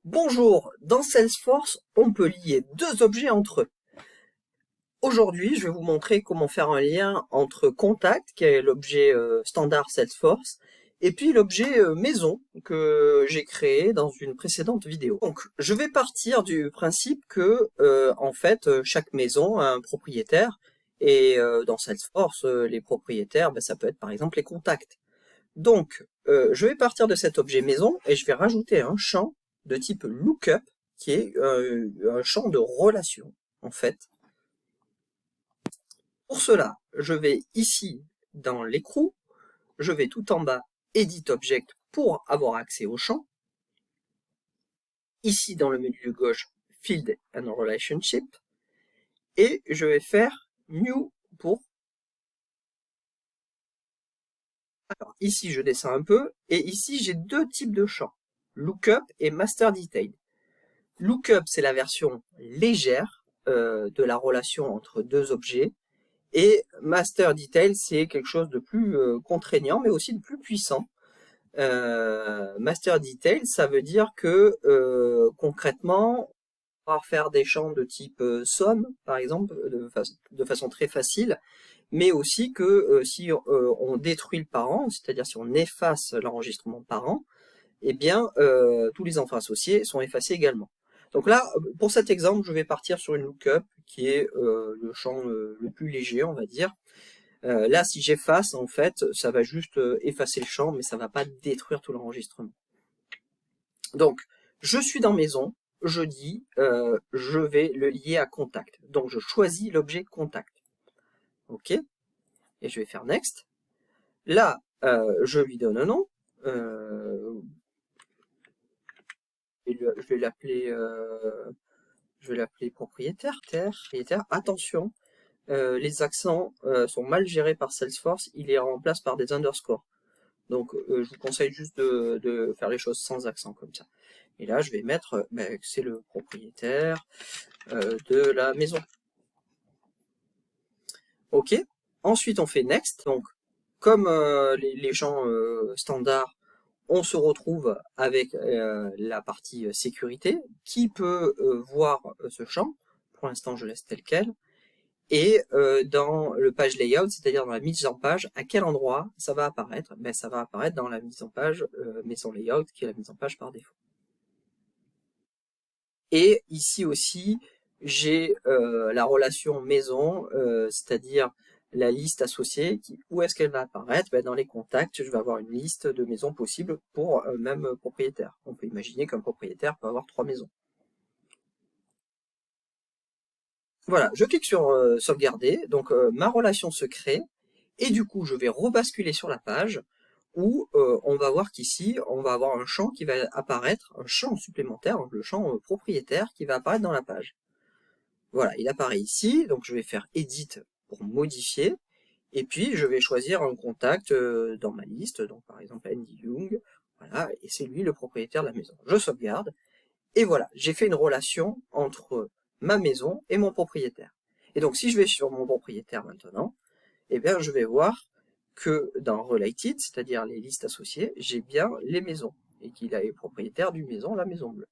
Bonjour, dans Salesforce, on peut lier deux objets entre eux. Aujourd'hui, je vais vous montrer comment faire un lien entre contact, qui est l'objet standard Salesforce, et puis l'objet maison que j'ai créé dans une précédente vidéo. Donc, je vais partir du principe que, chaque maison a un propriétaire, et dans Salesforce, les propriétaires, ça peut être par exemple les contacts. Donc, je vais partir de cet objet maison et je vais rajouter un champ de type lookup qui est un champ de relation, en fait. Pour cela, je vais ici dans l'écrou, je vais tout en bas Edit Object pour avoir accès au champ. Ici dans le menu de gauche, Field and Relationship. Et je vais faire New pour... Alors ici je descends un peu et ici j'ai deux types de champs, Lookup et Master Detail. Lookup, c'est la version légère de la relation entre deux objets. Et Master Detail, c'est quelque chose de plus contraignant, mais aussi de plus puissant. Master Detail, ça veut dire que concrètement, on va faire des champs de type somme, par exemple, de façon très facile, mais aussi que si on détruit le parent, c'est-à-dire si on efface l'enregistrement parent, eh bien, tous les enfants associés sont effacés également. Donc là, pour cet exemple, je vais partir sur une lookup qui est le champ le plus léger, on va dire. Là, si j'efface, en fait, ça va juste effacer le champ, mais ça va pas détruire tout l'enregistrement. Donc, je suis dans maison, je dis, je vais le lier à contact. Donc, je choisis l'objet contact. OK. Et je vais faire next. Là, je lui donne un nom. Je vais l'appeler propriétaire. Attention, les accents sont mal gérés par Salesforce, il les remplace par des underscores. Donc je vous conseille juste de faire les choses sans accent comme ça. Et là je vais mettre que c'est le propriétaire de la maison. Ok. Ensuite on fait next. Donc comme les gens standards, on se retrouve avec la partie sécurité. Qui peut voir ce champ? Pour l'instant je laisse tel quel. Et dans le page layout, c'est-à-dire dans la mise en page, à quel endroit ça va apparaître? Ça va apparaître dans la mise en page maison layout, qui est la mise en page par défaut. Et ici aussi, j'ai la relation maison, c'est-à-dire la liste associée. Où est-ce qu'elle va apparaître? Dans les contacts, je vais avoir une liste de maisons possibles pour un même propriétaire. On peut imaginer qu'un propriétaire peut avoir 3 maisons. Voilà, je clique sur sauvegarder, donc ma relation se crée, et du coup je vais rebasculer sur la page où on va voir qu'ici on va avoir un champ qui va apparaître, un champ supplémentaire, donc le champ propriétaire qui va apparaître dans la page. Voilà, il apparaît ici, donc je vais faire Edit pour modifier, et puis je vais choisir un contact dans ma liste, donc par exemple Andy Young, voilà, et c'est lui le propriétaire de la maison. Je sauvegarde, et voilà, j'ai fait une relation entre ma maison et mon propriétaire. Et donc si je vais sur mon propriétaire maintenant, eh bien je vais voir que dans Related, c'est-à-dire les listes associées, j'ai bien les maisons, et qu'il est propriétaire d'une maison, la maison bleue.